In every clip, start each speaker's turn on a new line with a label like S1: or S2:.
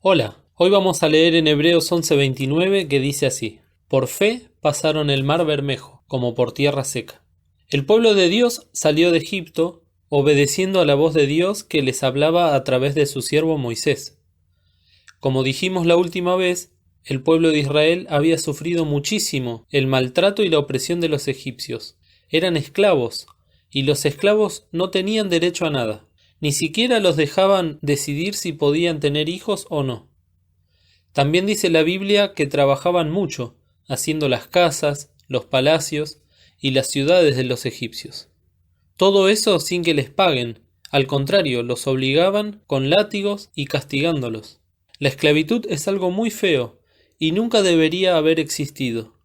S1: Hola, hoy vamos a leer en Hebreos 11:29 que dice así: Por fe pasaron el mar Bermejo, como por tierra seca. El pueblo de Dios salió de Egipto, obedeciendo a la voz de Dios que les hablaba a través de su siervo Moisés. Como dijimos la última vez, el pueblo de Israel había sufrido muchísimo el maltrato y la opresión de los egipcios. Eran esclavos, y los esclavos no tenían derecho a nada. Ni siquiera los dejaban decidir si podían tener hijos o no. También dice la Biblia que trabajaban mucho, haciendo las casas, los palacios y las ciudades de los egipcios. Todo eso sin que les paguen, al contrario, los obligaban con látigos y castigándolos. La esclavitud es algo muy feo y nunca debería haber existido.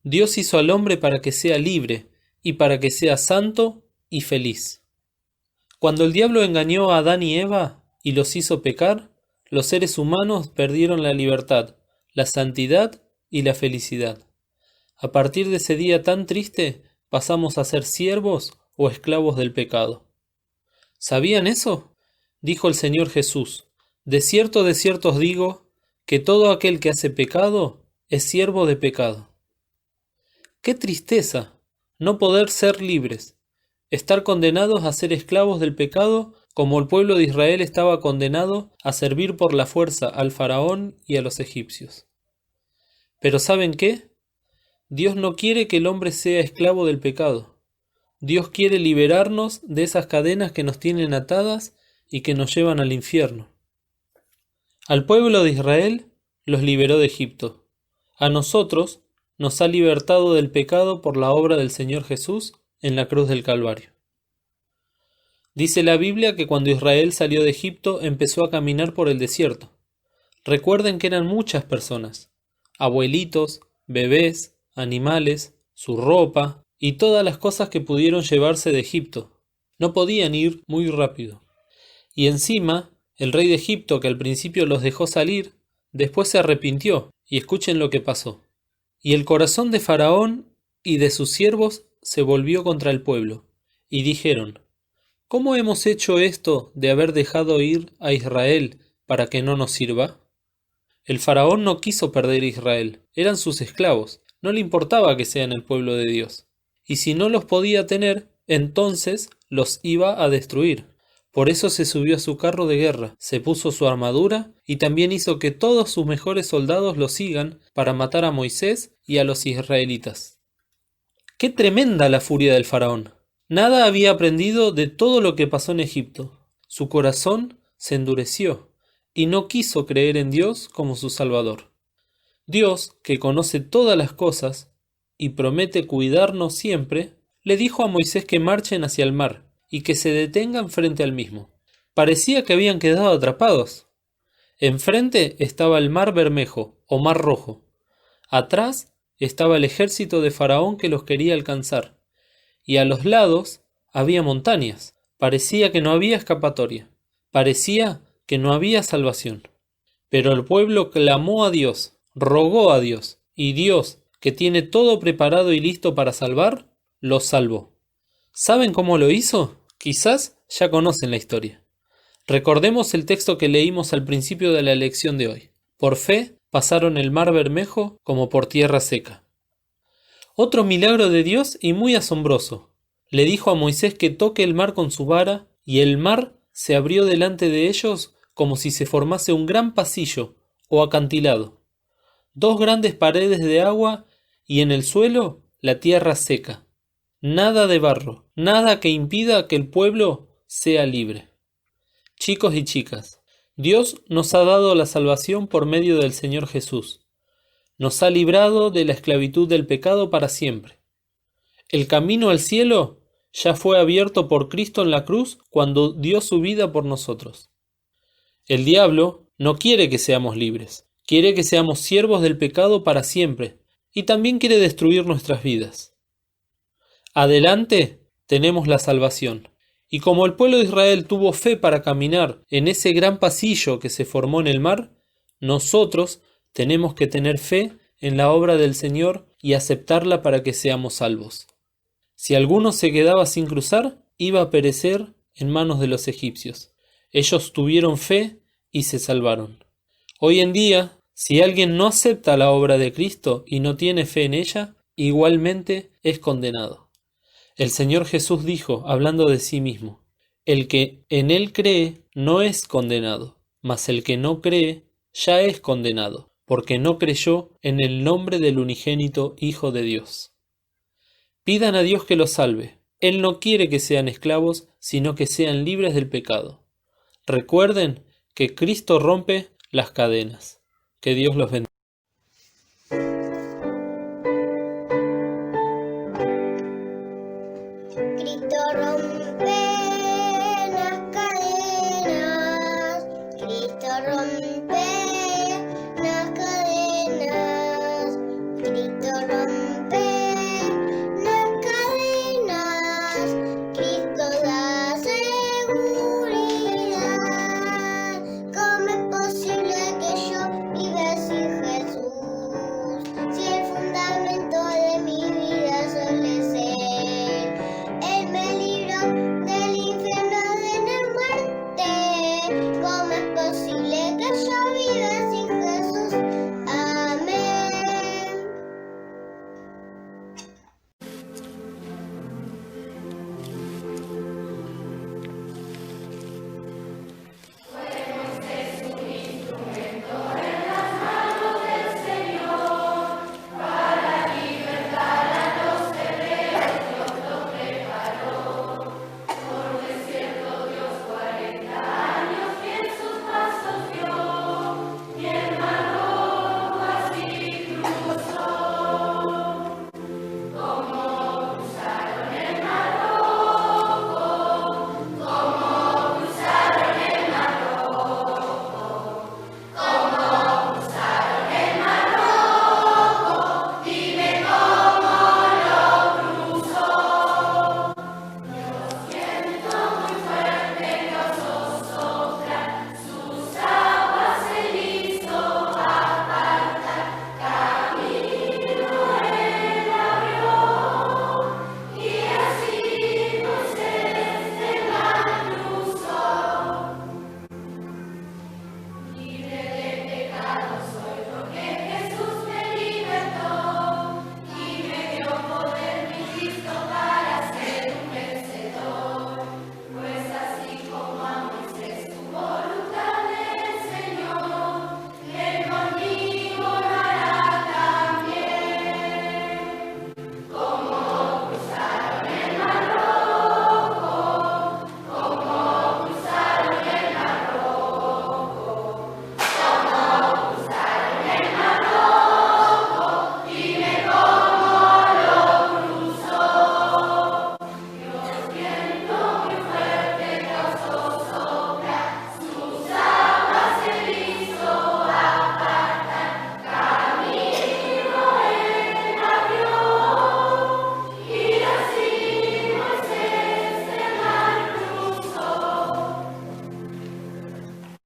S1: Dios hizo al hombre para que sea libre y para que sea santo y feliz. Cuando el diablo engañó a Adán y Eva y los hizo pecar, los seres humanos perdieron la libertad, la santidad y la felicidad. A partir de ese día tan triste, pasamos a ser siervos o esclavos del pecado. ¿Sabían eso? Dijo el Señor Jesús: de cierto os digo, que todo aquel que hace pecado es siervo de pecado. ¡Qué tristeza! No poder ser libres, estar condenados a ser esclavos del pecado, como el pueblo de Israel estaba condenado a servir por la fuerza al faraón y a los egipcios. Pero ¿saben qué? Dios no quiere que el hombre sea esclavo del pecado. Dios quiere liberarnos de esas cadenas que nos tienen atadas y que nos llevan al infierno. Al pueblo de Israel los liberó de Egipto. A nosotros nos ha libertado del pecado por la obra del Señor Jesús en la cruz del Calvario. Dice la Biblia que cuando Israel salió de Egipto empezó a caminar por el desierto. Recuerden que eran muchas personas: abuelitos, bebés, animales, su ropa y todas las cosas que pudieron llevarse de Egipto. No podían ir muy rápido. Y encima, el rey de Egipto, que al principio los dejó salir, después se arrepintió, y escuchen lo que pasó. Y el corazón de Faraón y de sus siervos se volvió contra el pueblo, y dijeron: ¿Cómo hemos hecho esto de haber dejado ir a Israel para que no nos sirva? El faraón no quiso perder a Israel, eran sus esclavos, no le importaba que sean el pueblo de Dios. Y si no los podía tener, entonces los iba a destruir. Por eso se subió a su carro de guerra, se puso su armadura y también hizo que todos sus mejores soldados lo sigan para matar a Moisés y a los israelitas. ¡Qué tremenda la furia del faraón! Nada había aprendido de todo lo que pasó en Egipto. Su corazón se endureció y no quiso creer en Dios como su Salvador. Dios, que conoce todas las cosas y promete cuidarnos siempre, le dijo a Moisés que marchen hacia el mar y que se detengan frente al mismo. Parecía que habían quedado atrapados. Enfrente estaba el mar Bermejo, o mar Rojo. Atrás estaba el ejército de Faraón que los quería alcanzar. Y a los lados había montañas. Parecía que no había escapatoria. Parecía que no había salvación. Pero el pueblo clamó a Dios, rogó a Dios, y Dios, que tiene todo preparado y listo para salvar, los salvó. ¿Saben cómo lo hizo? Quizás ya conocen la historia. Recordemos el texto que leímos al principio de la lección de hoy. Por fe pasaron el mar Bermejo como por tierra seca. Otro milagro de Dios y muy asombroso. Le dijo a Moisés que toque el mar con su vara, y el mar se abrió delante de ellos como si se formase un gran pasillo o acantilado. Dos grandes paredes de agua y en el suelo la tierra seca. Nada de barro, nada que impida que el pueblo sea libre. Chicos y chicas, Dios nos ha dado la salvación por medio del Señor Jesús. Nos ha librado de la esclavitud del pecado para siempre. El camino al cielo ya fue abierto por Cristo en la cruz cuando dio su vida por nosotros. El diablo no quiere que seamos libres, quiere que seamos siervos del pecado para siempre, y también quiere destruir nuestras vidas. Adelante tenemos la salvación, y como el pueblo de Israel tuvo fe para caminar en ese gran pasillo que se formó en el mar, nosotros tenemos que tener fe en la obra del Señor y aceptarla para que seamos salvos. Si alguno se quedaba sin cruzar, iba a perecer en manos de los egipcios. Ellos tuvieron fe y se salvaron. Hoy en día, si alguien no acepta la obra de Cristo y no tiene fe en ella, igualmente es condenado. El Señor Jesús dijo, hablando de sí mismo, el que en él cree no es condenado, mas el que no cree ya es condenado, porque no creyó en el nombre del unigénito Hijo de Dios. Pidan a Dios que los salve. Él no quiere que sean esclavos, sino que sean libres del pecado. Recuerden que Cristo rompe las cadenas. Que Dios los bendiga.